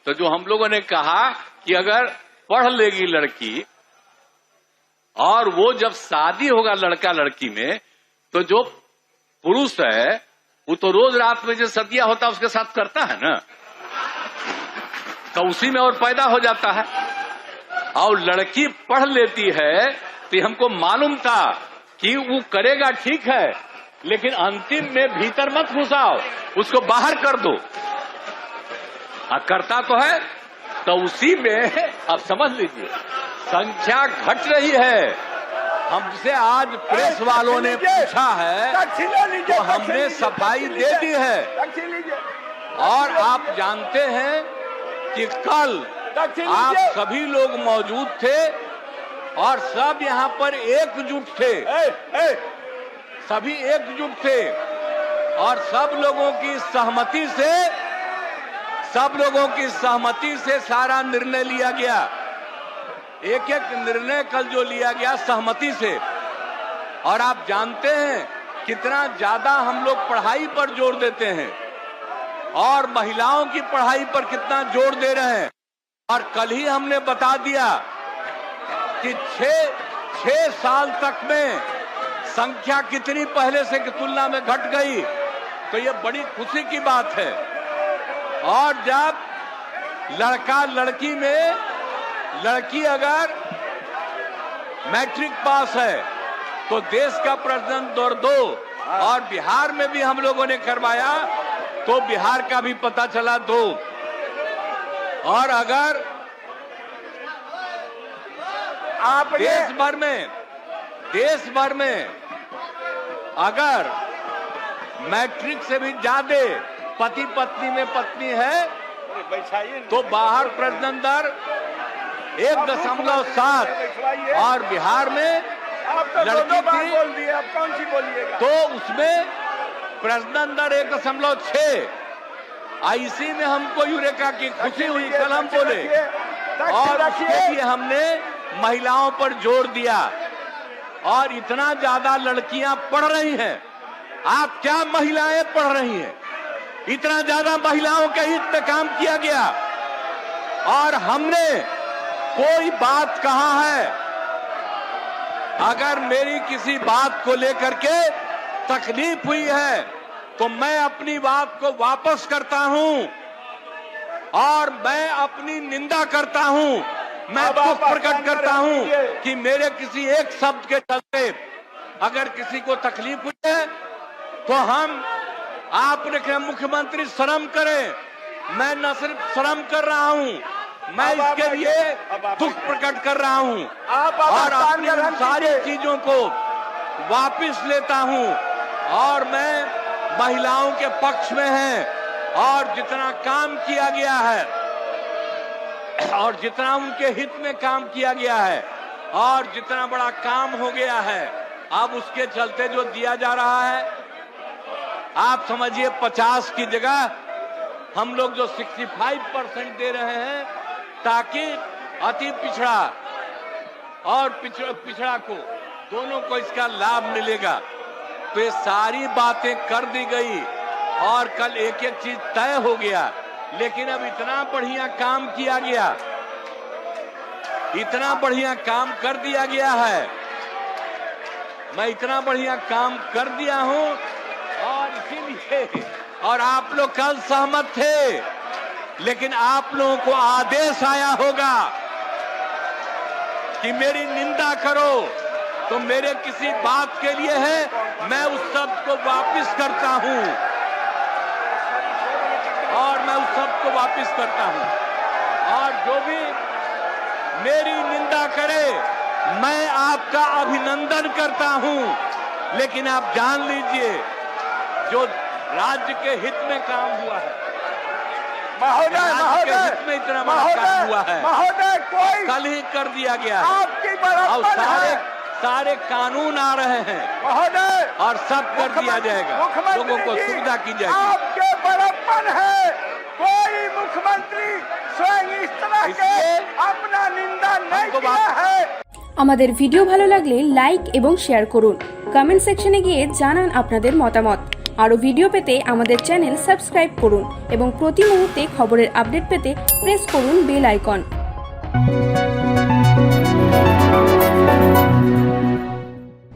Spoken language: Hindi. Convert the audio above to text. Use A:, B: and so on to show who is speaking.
A: तो जो हम लोगों ने कहा कि अगर पढ़ लेगी लड़की और वो जब शादी होगा लड़का लड़की में, तो जो पुरुष है वो तो रोज रात में जो सदिया होता है उसके साथ करता है ना, तो उसी में और पैदा हो जाता है। और लड़की पढ़ लेती है तो हमको मालूम था कि वो करेगा ठीक है, लेकिन अंतिम में भीतर मत घुसाओ, उसको बाहर कर दो। करता तो है, तो उसी में अब समझ लीजिए संख्या घट रही है। हमसे आज प्रेस वालों ने पूछा है तो हमने सफाई दे दी है। और आप जानते हैं कि कल आप सभी लोग मौजूद थे और सब यहाँ पर एकजुट थे, सभी एकजुट थे और सब लोगों की सहमति से सारा निर्णय लिया गया। एक एक निर्णय कल जो लिया गया सहमति से। और आप जानते हैं कितना ज्यादा हम लोग पढ़ाई पर जोर देते हैं और महिलाओं की पढ़ाई पर कितना जोर दे रहे हैं। और कल ही हमने बता दिया कि 6 साल तक में संख्या कितनी पहले से की तुलना में घट गई, तो ये बड़ी खुशी की बात है। और जब लड़का लड़की में लड़की अगर मैट्रिक पास है तो देश का प्रेसिडेंट दौर 2, और बिहार में भी हम लोगों ने करवाया तो बिहार का भी पता चला 2। और अगर आप देश भर में अगर मैट्रिक से भी ज्यादा पति पत्नी में पत्नी है तो बाहर प्रजनन दर 1.7 और बिहार में लड़की थी तो उसमें प्रजनन दर 1.6। इसी में हमको यूरेका की खुशी हुई, कल हम बोले, और उसके लिए हमने महिलाओं पर जोर दिया। और इतना ज्यादा लड़कियां पढ़ रही हैं, आप क्या महिलाएं पढ़ रही हैं, इतना ज्यादा महिलाओं के हित में काम किया गया। और हमने कोई बात कहा है, अगर मेरी किसी बात को लेकर के तकलीफ हुई है तो मैं अपनी बात को वापस करता हूं और मैं अपनी निंदा करता हूं। मैं दुख प्रकट करता हूं कि मेरे किसी एक शब्द के चलते अगर किसी को तकलीफ हुई है तो आपने कहा मुख्यमंत्री शर्म करें। मैं न सिर्फ शर्म कर रहा हूं, मैं इसके लिए दुख प्रकट कर रहा हूं और अपनी सारी चीजों को वापस लेता हूं। और मैं महिलाओं के पक्ष में है और जितना काम किया गया है और जितना उनके हित में काम किया गया है और जितना बड़ा काम हो गया है, अब उसके चलते जो दिया जा रहा है, आप समझिए 50 की जगह हम लोग जो 65% दे रहे हैं ताकि अति पिछड़ा और पिछड़ा को दोनों को इसका लाभ मिलेगा। तो ये सारी बातें कर दी गई और कल एक एक चीज तय हो गया। लेकिन अब इतना बढ़िया काम किया गया, इतना बढ़िया काम कर दिया गया है, मैं इतना बढ़िया काम कर दिया हूं और इसीलिए, और आप लोग कल सहमत थे, लेकिन आप लोगों को आदेश आया होगा कि मेरी निंदा करो तो मेरे किसी बात के लिए है, मैं उस शब्द को वापस करता हूं और मैं उस शब्द को वापस करता हूं। और जो भी मेरी निंदा करे मैं आपका अभिनंदन करता हूं, लेकिन आप जान लीजिए जो राज्य के हित में काम हुआ है, महोदय हित में इतना बड़ा काम हुआ है, महोदय कोई कल ही कर दिया गया है और सारे कानून आ रहे हैं महोदय और सब कर दिया जाएगा, लोगों को सुविधा की जाएगी। आपके बड़प्पन है, कोई मुख्यमंत्री स्वयं इस तरह के अपना निंदा नहीं किया है।
B: আমাদের ভিডিও ভালো লাগলে লাইক এবং শেয়ার করুন, কমেন্ট সেকশনে গিয়ে জানান আপনাদের মতামত। আরও ভিডিও পেতে আমাদের চ্যানেল সাবস্ক্রাইব করুন এবং প্রতি মুহূর্তে খবরের আপডেট পেতে প্রেস করুন বেল আইকন।